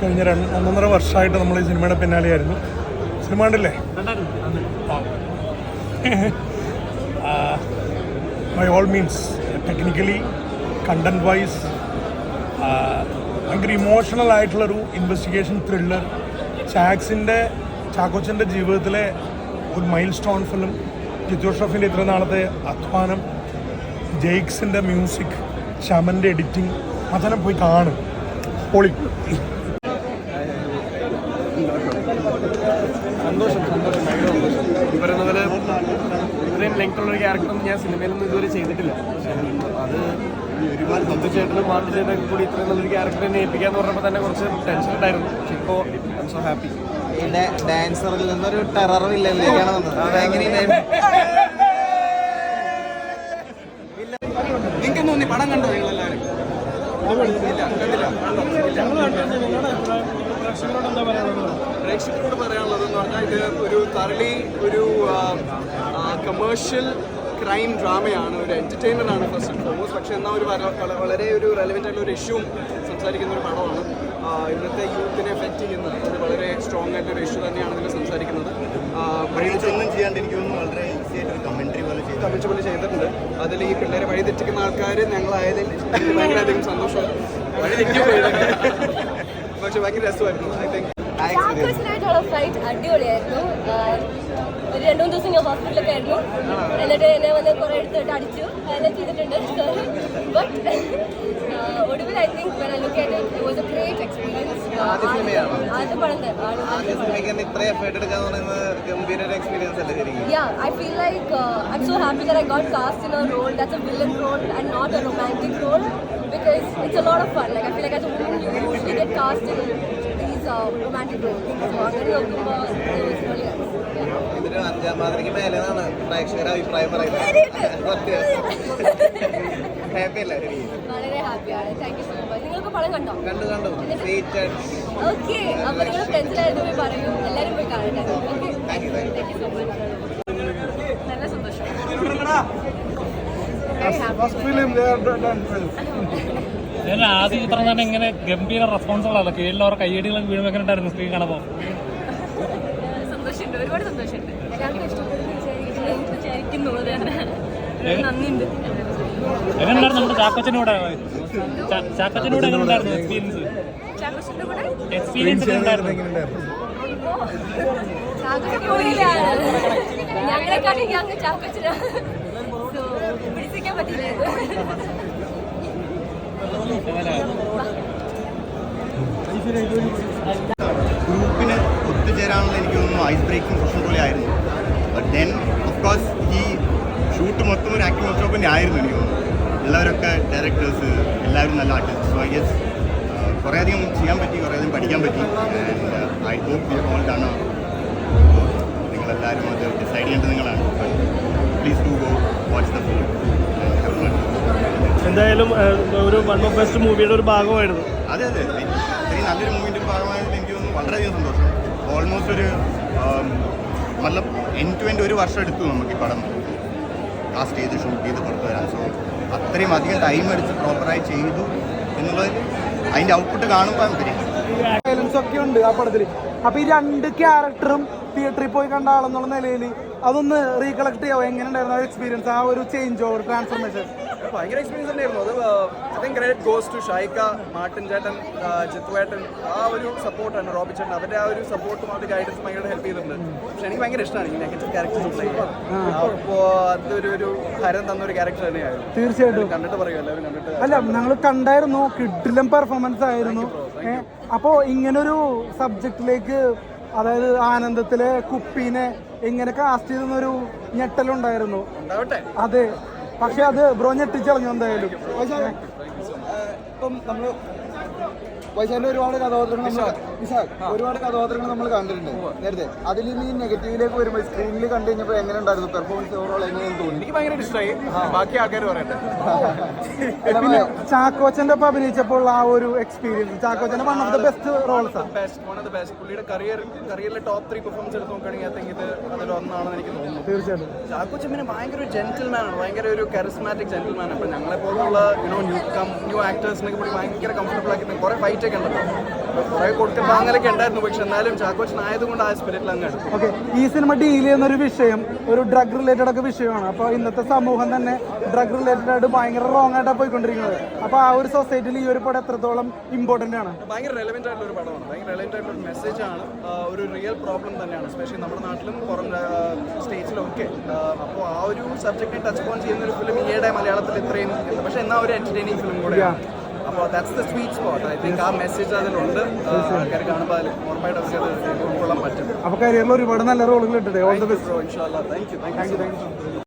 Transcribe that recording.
കഴിഞ്ഞ 1.5 വർഷമായിട്ട് നമ്മൾ ഈ സിനിമയുടെ പിന്നാലെയായിരുന്നു. സിനിമ കണ്ടില്ലേ? By all means technically, content wise ഭയങ്കര ഇമോഷണൽ ആയിട്ടുള്ളൊരു ഇൻവെസ്റ്റിഗേഷൻ ത്രില്ലർ. ചാക്കോച്ചൻ്റെ ജീവിതത്തിലെ ഒരു മൈൽ സ്റ്റോൺ ഫിലിം. ജിത്തു ഷറഫിൻ്റെ ഇത്ര നാളത്തെ അധ്വാനം, ജെയ്ക്സിൻ്റെ മ്യൂസിക്, ശമൻ്റെ എഡിറ്റിംഗ്, അതെല്ലാം പോയി കാണും. പൊളി. സന്തോഷം ഭയങ്കര സന്തോഷം. ഈ പറയുന്ന പോലെ ഇത്രയും ലെങ്ത്തുള്ളൊരു ക്യാരക്ടറൊന്നും ഞാൻ സിനിമയിലൊന്നും ഇതുവരെ ചെയ്തിട്ടില്ല. അത് ഒരുപാട് സന്തോഷമായിട്ടും മാർട്ട് ചേട്ടനൊക്കെ കൂടി ഇത്രയും നല്ലൊരു ക്യാരക്ടർ തന്നെ ഏൽപ്പിക്കാന്ന് പറഞ്ഞപ്പോൾ തന്നെ കുറച്ച് ടെൻഷൻ ഉണ്ടായിരുന്നു. പക്ഷെ ഇപ്പോൾ ഐ എം സോ ഹാപ്പി. ഡാൻസറിൽ നിന്നൊരു ടെറർ വില്ലനിലേക്കാണ് വന്നത്. അതെങ്ങനെയാണ് നിങ്ങൾക്ക് തോന്നി? പടം കണ്ടോ നിങ്ങളെല്ലാവരും? പ്രേക്ഷകരോട് പറയാനുള്ളതെന്ന് പറഞ്ഞാൽ ഇത് ഒരു തറളി ഒരു കമേഴ്ഷ്യൽ ക്രൈം ഡ്രാമയാണ്, ഒരു എൻ്റർടൈനറാണ് ഫസ്റ്റ് ആൻഡ് ഫോർമോസ്റ്റ്. പക്ഷേ എന്നാൽ ഒരു വളരെ ഒരു റെലവെൻ്റ് ആയിട്ടുള്ള ഒരു ഇഷ്യൂവും സംസാരിക്കുന്ന ഒരു പടമാണ്. ഇന്നത്തെ യൂത്തിനെ എഫക്റ്റ് ചെയ്യുന്ന ഒരു വളരെ സ്ട്രോങ് ആയിട്ടൊരു ഇഷ്യൂ തന്നെയാണ് ഇതിൽ സംസാരിക്കുന്നത്. ഒന്നും ചെയ്യാണ്ട് എനിക്ക് തോന്നുന്നു വളരെ ഈസി ആയിട്ടൊരു കമൻട്രി പോലെ ചെയ്തിട്ടുണ്ട്. അതിൽ ഈ പിള്ളേരെ വഴി തെറ്റിക്കുന്ന ആൾക്കാർ ഞങ്ങളായതിൽ ഭയങ്കരധികം സന്തോഷം. വഴി തെറ്റിപ്പോയതൊക്കെ പക്ഷെ ഭയങ്കര രസമായിരുന്നു. ഐ തിങ്ക് ചാക്കോച്ചനായിട്ടുള്ള ഫ്ലൈറ്റ് അടിപൊളിയായിരുന്നു. ഒരു 2-3 ദിവസം ഞാൻ ഹോസ്പിറ്റലൊക്കെ ആയിരുന്നു. എന്നിട്ട് എന്നെ വന്ന് കുറേ എടുത്തിട്ട് അടിച്ചു, അതെല്ലാം ചെയ്തിട്ടുണ്ട്. ബട്ട് ഒടുവിൽ I think when I look at it, it was a great experience. ആദ്യ പടം Yeah, I feel like I'm so happy that I got cast in a role that's a villain role and not a romantic role, because it's a lot of fun. Like I feel like as a woman you usually get cast in these romantic roles. So അങ്ങനെ നോക്കുമ്പോൾ it was really nice. ഇതിന് 5-ാം പാതിരയ്ക്ക് മേലെന്നാണ് പ്രേക്ഷകരുടെ അഭിപ്രായം പറയുന്നത്. Happy അല്ലേ? വളരെ ഹാപ്പിയാണ്. Thank you so much. നിങ്ങൾക്ക് പടം കണ്ടോ? കണ്ടു. ഓക്കെ, അപ്പോൾ നിങ്ങൾ ഫ്രണ്ട്സിലായിരുന്നു പോയി പറയൂ, എല്ലാവരും പോയി കാണട്ടെ. Okay, thank you so much. നല്ല സന്തോഷം. ആദ്യ ചിത്രം തന്നെ ഇങ്ങനെ ഗംഭീര റെസ്പോൺസുകളല്ല, കീഴിലവർ കയ്യടികളും വീഴും എങ്ങനെ ഉണ്ടായിരുന്നു സ്ക്രീൻ കാണുമ്പോൾ? സന്തോഷമുണ്ട്, ഒരുപാട് സന്തോഷമുണ്ട്. എല്ലാവർക്കും ഇഷ്ടപ്പെടുന്നു വിചാരിക്കുന്നു. നന്ദിയുണ്ട്. എങ്ങനെയുണ്ടായിരുന്നു നമ്മുടെ ചാക്കോച്ചനൂടെ എങ്ങനെ ഉണ്ടായിരുന്നു എക്സ്പീരിയൻസ്? എക്സ്പീരിയൻസ് ഉണ്ടായിരുന്നു? ഞങ്ങളെക്കാണെങ്കിൽ അങ്ങ് ചാക്കോച്ചന പിടിച്ചിരിക്കാൻ പറ്റില്ലായിരുന്നു. ഗ്രൂപ്പിന് ഒത്തുചേരാനുള്ള എനിക്ക് തോന്നുന്നു ഐസ് ബ്രേക്കിംഗ് പ്രശ്നം പോലെ ആയിരുന്നു. ബട്ട് ദെൻ ഓഫ് കോഴ്സ് ഈ ഷൂട്ട് മൊത്തം ഒരു ആക്ടിംഗ് വർക്ക്ഷോപ്പ് തന്നെ ആയിരുന്നു. എനിക്ക് തോന്നുന്നു എല്ലാവരൊക്കെ ഡയറക്ടേഴ്സ്, എല്ലാവരും നല്ല ആർട്ടിസ്റ്റ്. സോ ഐ ഗെസ് കുറേയധികം ചെയ്യാൻ പറ്റി, കുറേയധികം പഠിക്കാൻ പറ്റി. And I hope you all done. നിങ്ങളെല്ലാവരും അത് ഡിസൈഡ് ചെയ്യേണ്ടത് നിങ്ങളാണ്. Please do go watch the film. എന്തായാലും ഒരു വൺ ഓഫ് ബെസ്റ്റ് മൂവിയുടെ ഒരു ഭാഗമായിരുന്നു. അതെ, ഇത്രയും നല്ലൊരു മൂവിൻ്റെ ഭാഗമായതിൽ എനിക്ക് തോന്നുന്നു വളരെയധികം സന്തോഷം. ഓൾമോസ്റ്റ് ഒരു മതലബ് എൻഡ് ടു എൻഡ് 1 വർഷം എടുത്തു നമുക്ക് ഈ പടം കാസ്റ്റ് ചെയ്ത് ഷൂട്ട് ചെയ്ത് പുറത്തു വരാൻ. സോ അത്രയും അധികം ടൈം എടുത്ത് പ്രോപ്പറായി ചെയ്തു എന്നുള്ളത് അതിൻ്റെ ഔട്ട്പുട്ട് കാണുമ്പോൾ വയലൻസ് ഒക്കെ ഉണ്ട് ആ പടത്തിൽ. അപ്പോൾ ഈ 2 ക്യാരക്ടറും തിയേറ്ററിൽ പോയി കണ്ട ആളെന്നുള്ള നിലയിൽ അതൊന്ന് റീകളക്ട് ചെയ്യാമോ? എങ്ങനെ ഉണ്ടായിരുന്നു ആ എക്സ്പീരിയൻസ്, ആ ഒരു ചേഞ്ച് ഓവർ ട്രാൻസ്ഫോർമേഷൻ? ഭയങ്കര എക്സ്പീരിയൻസ് തന്നെയായിരുന്നു. അത് I think credit goes to Shaika, Martin ചേട്ടൻ, ജിത്തുവേട്ടൻ. ആ ഒരു സപ്പോർട്ടാണ്, റോബി ചേട്ടൻ, അവരുടെ ആ ഒരു സപ്പോർട്ടും അവരുടെ ഗൈഡൻസും ഭയങ്കര ഹെൽപ്പ് ചെയ്തിട്ടുണ്ട്. പക്ഷെ എനിക്ക് ഭയങ്കര ഇഷ്ടമാണ് ഈ നെഗറ്റീവ് ക്യാരക്ടേഴ്സ്. അപ്പോൾ അതൊരു ഹരം തന്നൊരു ക്യാരക്ടർ തന്നെയായിരുന്നു. തീർച്ചയായിട്ടും കണ്ടിട്ട് പറയും, എല്ലാവരും കണ്ടിട്ട്. അല്ല, ഞങ്ങൾ കണ്ടായിരുന്നു, കിഡിലം പെർഫോമൻസ് ആയിരുന്നു. അപ്പോൾ ഇങ്ങനൊരു സബ്ജക്റ്റിലേക്ക്, അതായത് ആനന്ദത്തിലെ കുപ്പീനെ ഇങ്ങനെ കാസ്റ്റ് ചെയ്തെന്നൊരു ഞെട്ടലുണ്ടായിരുന്നു. അതെ, പക്ഷെ അത് ബ്രോ ഞെട്ടിച്ചറിഞ്ഞു എന്തായാലും. ഇപ്പം നമ്മൾ വൈശാലിന്റെ ഒരുപാട് കഥാപാത്രങ്ങൾ നമ്മൾ കണ്ടിട്ടുണ്ട് നേരത്തെ. അതിൽ നിന്ന് ഈ നെഗറ്റീവിലേക്ക് വരുമ്പോൾ സ്ക്രീനിൽ കണ്ടു കഴിഞ്ഞപ്പോൾ എങ്ങനെ ഉണ്ടായിരുന്നു പെർഫോമൻസ്? ഓവറോൾ എങ്ങനെയെന്ന് തോന്നി? എനിക്ക് ഭയങ്കര ഇഷ്ടമായി. ബാക്കി ആൾക്കാർ പറയട്ടെ. പിന്നെ ചാക്കോച്ചന്റെ ഒപ്പം അഭിനയിച്ചപ്പോൾ ആ ഒരു എക്സ്പീരിയൻസ്, ചാക്കോച്ചന്റെ one of the best roles. പുള്ളിയുടെ കരിയറിലെ ടോപ്പ് 3 പെർഫോമൻസ് എടുത്ത് നോക്കുകയാണെങ്കിൽ I think ഇത് അതിലൊന്നാണെന്ന് എനിക്ക് തോന്നുന്നു. തീർച്ചയായിട്ടും ചാക്കോച്ചൻ പിന്നെ ഭയങ്കര ഒരു ജെന്റിൽമാനാണ്, ഭയങ്കര ഒരു കറിസ്മാറ്റിക് ജെന്റിൽമാൻ. അപ്പോൾ ഞങ്ങളെ പോലുള്ള ന്യൂ ആക്ടേഴ്സിനൊക്കെ കൂടി ഭയങ്കര കംഫർട്ടബിൾ ആക്കി കുറേ ഫൈറ്റ് സ്പിരിറ്റ് ഒക്കെ ഉണ്ടല്ലോ. കുറെ കൊടുക്കുന്ന അങ്ങനെയൊക്കെ ഉണ്ടായിരുന്നു, പക്ഷെ എന്നാലും ചാക്കോച്ചൻ ആയതുകൊണ്ട് ആ സ്പിരിറ്റിൽ അങ്ങ് എടുത്തു. ഓക്കെ, ഈ സിനിമ ഡീൽ ചെയ്യുന്ന ഒരു വിഷയം ഒരു ഡ്രഗ് റിലേറ്റഡ് ഒക്കെ വിഷയമാണ്. അപ്പോൾ ഇന്നത്തെ സമൂഹം തന്നെ ഡ്രഗ് റിലേറ്റഡ് ആയിട്ട് ഭയങ്കര റോങ് ആയിട്ടാണ് പോയിക്കൊണ്ടിരിക്കുന്നത്. അപ്പോൾ ആ ഒരു സൊസൈറ്റിയിൽ ഈ ഒരു പടം എത്രത്തോളം ഇമ്പോർട്ടൻ്റ് ആണ്? ഭയങ്കര റെലവെന്റ് ആയിട്ടുള്ള ഒരു പടമാണ്, ഭയങ്കര റെലവെന്റ് ആയിട്ടുള്ള ഒരു മെസ്സേജ് ആണ്. ഒരു റിയൽ പ്രോബ്ലം തന്നെയാണ്, എസ്പെഷ്യലി നമ്മുടെ നാട്ടിലും പുറം സ്റ്റേറ്റ്സിലൊക്കെ. അപ്പോൾ ആ ഒരു സബ്ജക്റ്റിനെ ടച്ച് ഓൺ ചെയ്യുന്ന ഒരു ഫിലിം ഈയിടെ മലയാളത്തിൽ ഇത്രയും, പക്ഷേ എന്നാൽ ഒരു എന്റർടൈനിങ് ഫിലിം കൂടെയാണ്. അപ്പോൾ that's the sweet spot. I think ആ മെസ്സേജ് അതിലുണ്ട്. ആൾക്കാർ കാണുമ്പോൾ അതിൽ ഉറപ്പായിട്ട് അവർക്ക് അത് ഉൾക്കൊള്ളാൻ പറ്റും. അപ്പോൾ കരിയറിൽ ഒരുപാട് നല്ല റോളുകൾ ഇട്ടിട്ട് ഓൾ ദ ബെസ്റ്റ്. ഇൻഷാ അല്ലാ. Thank you.